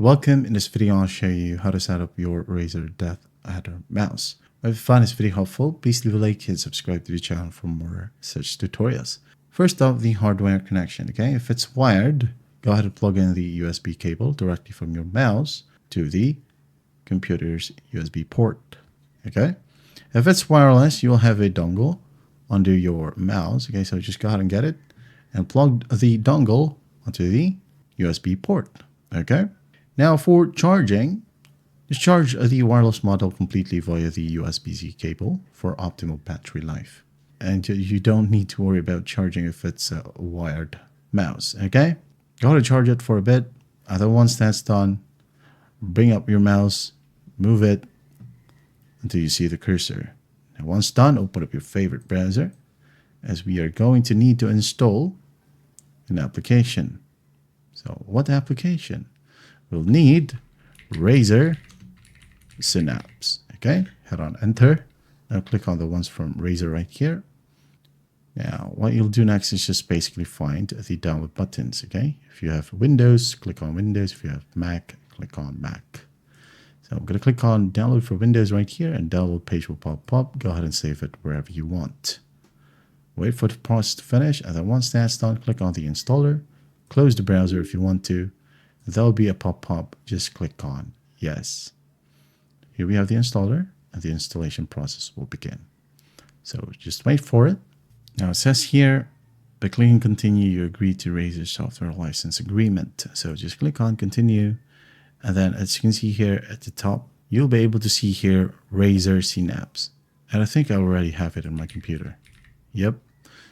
Welcome. In this video, I'll show you how to set up your Razer Deathadder mouse. If you find this video helpful, please leave a like and subscribe to the channel for more such tutorials. First off, the hardware connection. Okay, if it's wired, go ahead and plug in the USB cable directly from your mouse to the computer's USB port. Okay, if it's wireless, you'll have a dongle under your mouse. Okay, so just go ahead and get it and plug the dongle onto the USB port. Okay. Now for charging, just charge the wireless model completely via the USB-C cable for optimal battery life. And you don't need to worry about charging if it's a wired mouse, okay? Go ahead and charge it for a bit. And then once that's done, bring up your mouse, move it until you see the cursor. Now once done, open up your favorite browser, as we are going to need to install an application. So what application? We'll need Razer Synapse. Okay, head on enter. Now click on the ones from Razer right here. Now what you'll do next is just basically find the download buttons. Okay, if you have Windows, click on Windows. If you have Mac, click on Mac. So I'm going to click on download for Windows right here, and download page will pop up. Go ahead and save it wherever you want. Wait for the process to finish, and then once that's done, click on the installer. Close the browser if you want to. There'll be a pop-up. Just click on yes. Here we have the installer, and the installation process will begin. So just wait for it. Now it says here, by clicking continue, you agree to Razer software license agreement. So just click on continue. And then as you can see here at the top, you'll be able to see here Razer Synapse. And I think I already have it in my computer. Yep.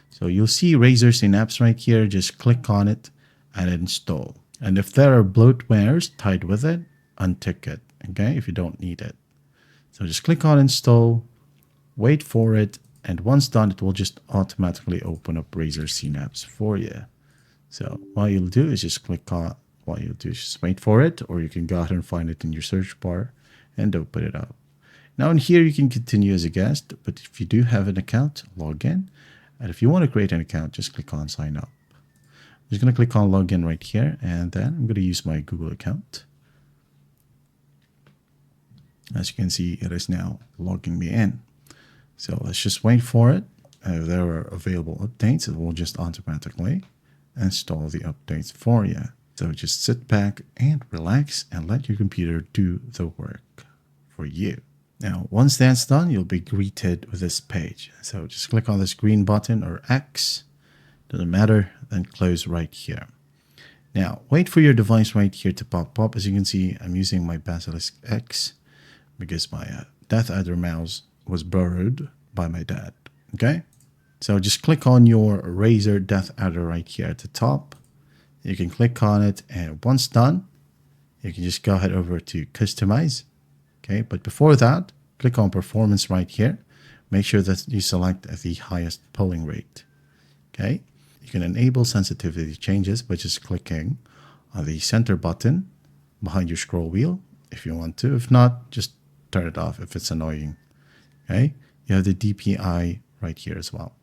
So you'll see Razer Synapse right here. Just click on it and install. And if there are bloatwares tied with it, untick it, okay, if you don't need it. So just click on install, wait for it, and once done, it will just automatically open up Razer Synapse for you. So what you'll do is just click on, what you'll do is just wait for it, or you can go ahead and find it in your search bar and open it up. Now in here, you can continue as a guest, but if you do have an account, log in. And if you want to create an account, just click on sign up. I'm just going to click on login right here, and then I'm going to use my Google account. As you can see, it is now logging me in. So let's just wait for it. If there are available updates, it will just automatically install the updates for you. So just sit back and relax and let your computer do the work for you. Now, once that's done, you'll be greeted with this page. So just click on this green button or X. Doesn't matter, then close right here. Now, wait for your device right here to pop up. As you can see, I'm using my Basilisk X because my Deathadder mouse was borrowed by my dad. Okay? So just click on your Razer Deathadder right here at the top. You can click on it, and once done, you can just go ahead over to Customize. Okay? But before that, click on Performance right here. Make sure that you select the highest polling rate. Okay? You can enable sensitivity changes by just clicking on the center button behind your scroll wheel if you want to. If not, just turn it off if it's annoying. Okay, you have the DPI right here as well.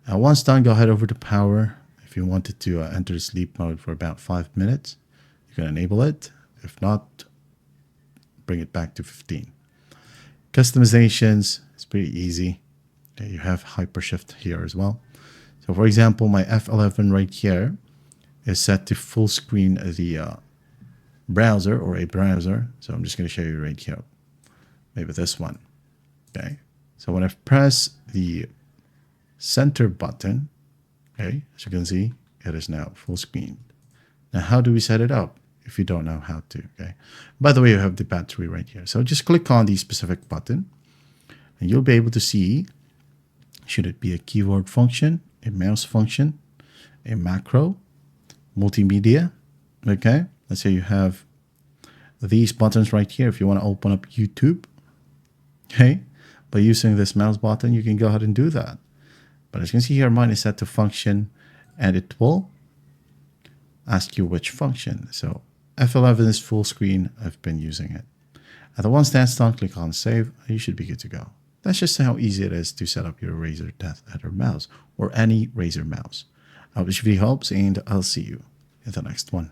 Once done, go ahead over to power. If you wanted to enter sleep mode for about 5 minutes, you can enable it. If not, bring it back to 15. Customizations, it's pretty easy. Okay, you have hypershift here as well. So for example, my F11 right here is set to full screen the browser or a browser. So I'm just going to show you right here. Maybe this one. Okay. So when I press the center button, okay, as you can see, it is now full screen. Now, how do we set it up if you don't know how to? Okay. By the way, you have the battery right here. So just click on the specific button and you'll be able to see, should it be a keyboard function, a mouse function, a macro, multimedia. Okay, let's say you have these buttons right here. If you want to open up YouTube, okay, by using this mouse button, you can go ahead and do that. But as you can see here, mine is set to function, and it will ask you which function. So F11 is full screen. I've been using it. And then once that's done, click on save. You should be good to go. That's just how easy it is to set up your Razer Deathadder mouse or any Razer mouse. I hope this video helps, and I'll see you in the next one.